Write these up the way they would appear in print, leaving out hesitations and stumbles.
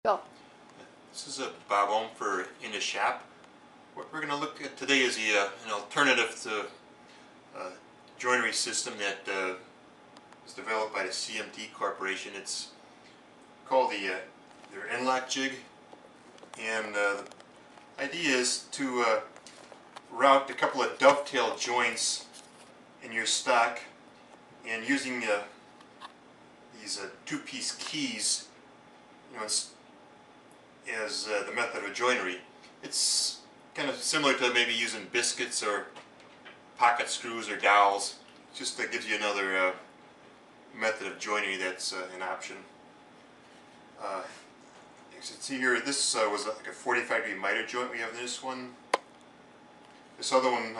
Go. This is a Bob Ohm for In the Shop. What we're going to look at today is an alternative to joinery system that was developed by the CMT Corporation. It's called their Enlock jig, and the idea is to route a couple of dovetail joints in your stock, and using these two-piece keys, as the method of joinery. It's kind of similar to maybe using biscuits or pocket screws or dowels. Just gives you another method of joinery that's an option. You can see here, this was like a 45-degree miter joint we have in this one. This other one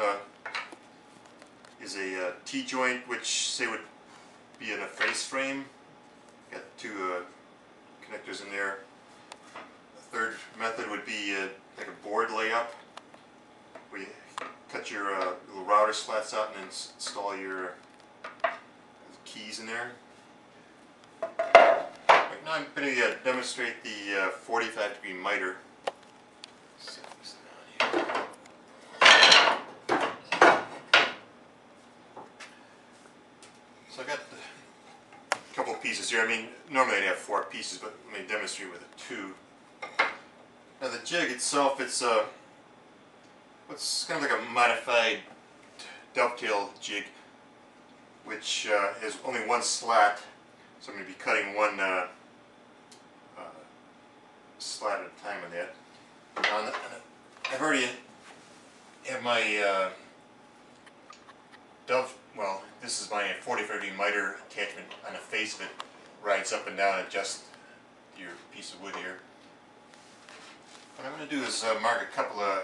is a T-joint, which say would be in a face frame. Got two connectors in there. The third method would be like a board layup, where you cut your little router slats out and then install your keys in there. Right now I'm going to demonstrate the 45-degree miter. Set this down here. So I got a couple pieces here. I mean, normally I'd have 4 pieces, but let me demonstrate with a 2. Now the jig itself, it's what's kind of like a modified dovetail jig, which has only one slat, so I'm going to be cutting one slat at a time on that. Now, I've already have my well, this is my 45-degree miter attachment on the face of it. Rides up and down, adjust your piece of wood here. What I'm going to do is mark a couple of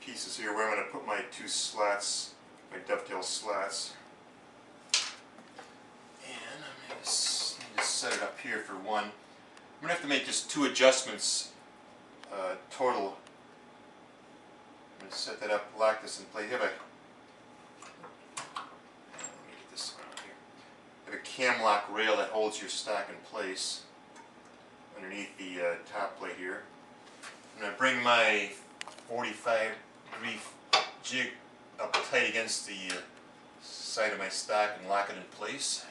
pieces here where I'm going to put my 2 slats, my dovetail slats. And I'm going to just set it up here for one. I'm going to have to make just 2 adjustments total. I'm going to set that up, lock this in place. Let me get this around here. I have a cam lock rail that holds your stock in place underneath the top plate here. I'm going to bring my 45-degree jig up tight against the side of my stock and lock it in place.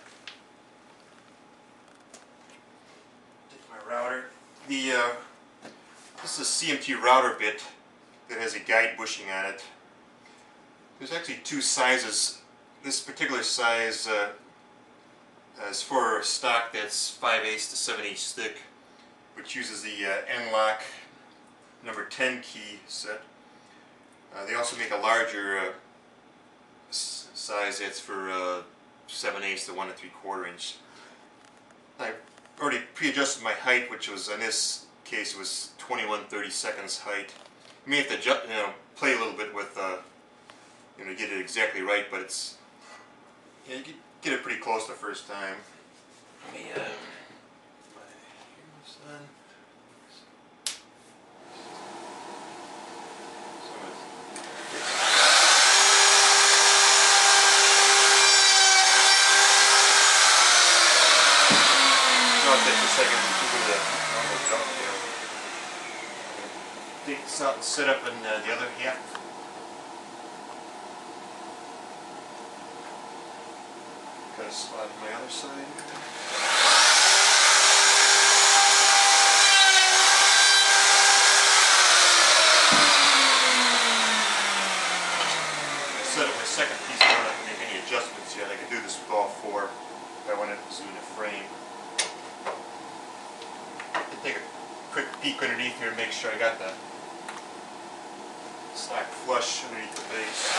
Take my router. This is a CMT router bit that has a guide bushing on it. There's actually 2 sizes. This particular size is for stock that's 5/8 to 7/8 thick, which uses the Enlock number 10 key set. They also make a larger size that's for 7/8 to 1 3/4 inch. I've already pre-adjusted my height, which was, in this case, was 21/32 height. You may have to play a little bit with get it exactly right, but it's you can get it pretty close the first time. Let me take this out and set up in the other half. Got a spot on my other side. I set up my second piece. I don't have to make any adjustments yet. I can do this with all 4 if I want it to do in a frame. Take a quick peek underneath here and make sure I got the stock flush underneath the base.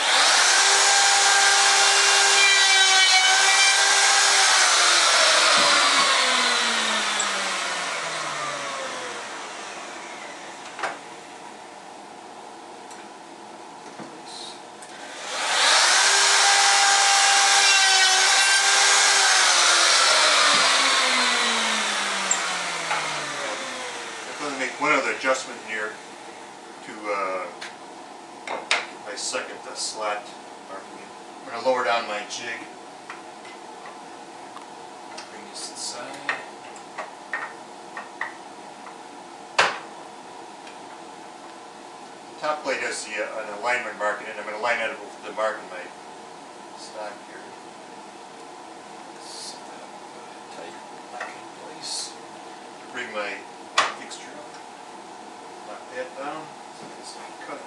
One other adjustment here to my second slat. I'm going to lower down my jig. Bring this inside. top plate has an alignment mark in it. I'm going to line that with the mark in my stock here. Set that up tight, lock it in place. Bring my fixture up, lock that down. So cut it.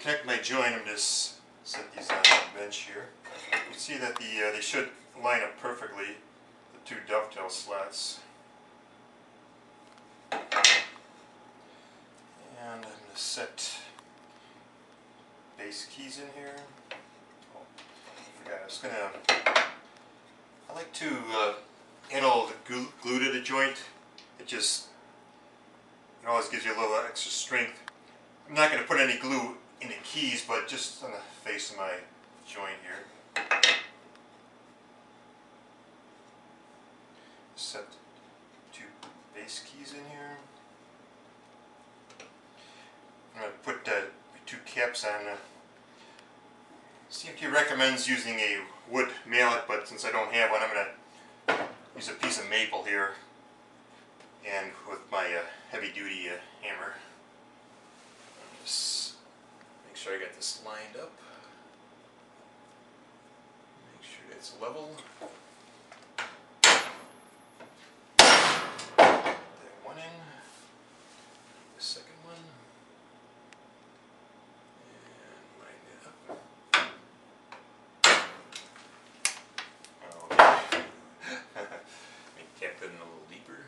Connect my joint. I'm just set these on the bench here. You can see that they should line up perfectly, the two dovetail slots. And I'm going to set base keys in here. Oh, I forgot. I like to add all the glue to the joint. It always gives you a little extra strength. I'm not going to put any glue in the keys, but just on the face of my joint here. Set two base keys in here. I'm going to put two caps on. CMT recommends using a wood mallet, but since I don't have one, I'm going to use a piece of maple here, and with my heavy-duty hammer. Just make sure I got this lined up. Make sure it's level. That one in. The second one. And line it up. Okay. Maybe tap that in a little deeper.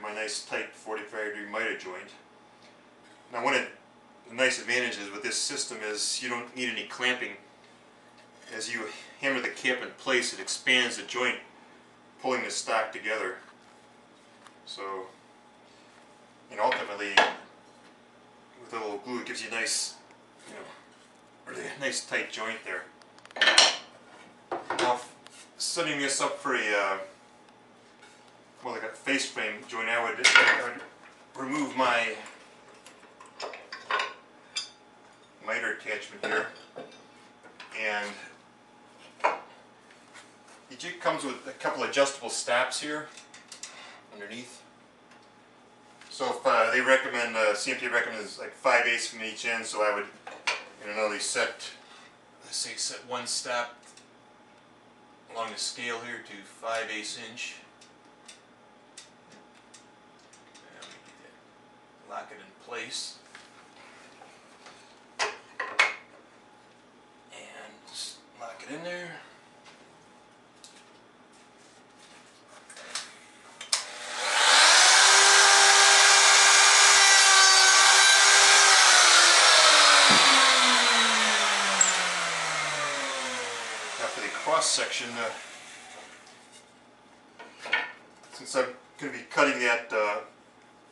My nice tight 45-degree miter joint. Now, one of the nice advantages with this system is you don't need any clamping. As you hammer the cap in place, it expands the joint, pulling the stock together. So, and ultimately, with a little glue, it gives you a nice, really nice tight joint there. Now, setting this up for like a face frame joint, I would remove my miter attachment here, and the jig comes with a couple adjustable stops here underneath. So if they recommend, CMT recommends like 5/8 from each end, so I would, they set, let's say set one stop along the scale here to 5/8 inch. Lock it in place, and just lock it in there. Now for the cross section, since I'm going to be cutting that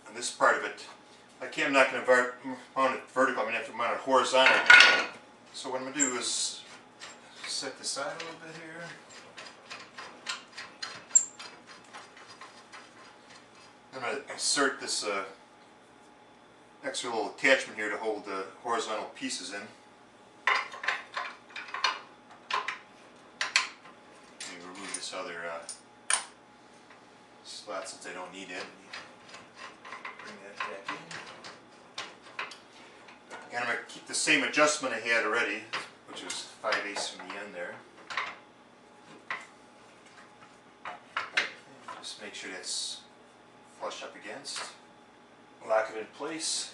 on this part of it, I'm not going to mount it vertical, I'm going to have to mount it horizontal. So what I'm going to do is set this side a little bit here. I'm going to insert this extra little attachment here to hold the horizontal pieces in. Let me remove this other slot since I don't need it. Bring that back in. And I'm going to keep the same adjustment I had already, which is 5/8 from the end there. Just make sure that's flush up against. Lock it in place.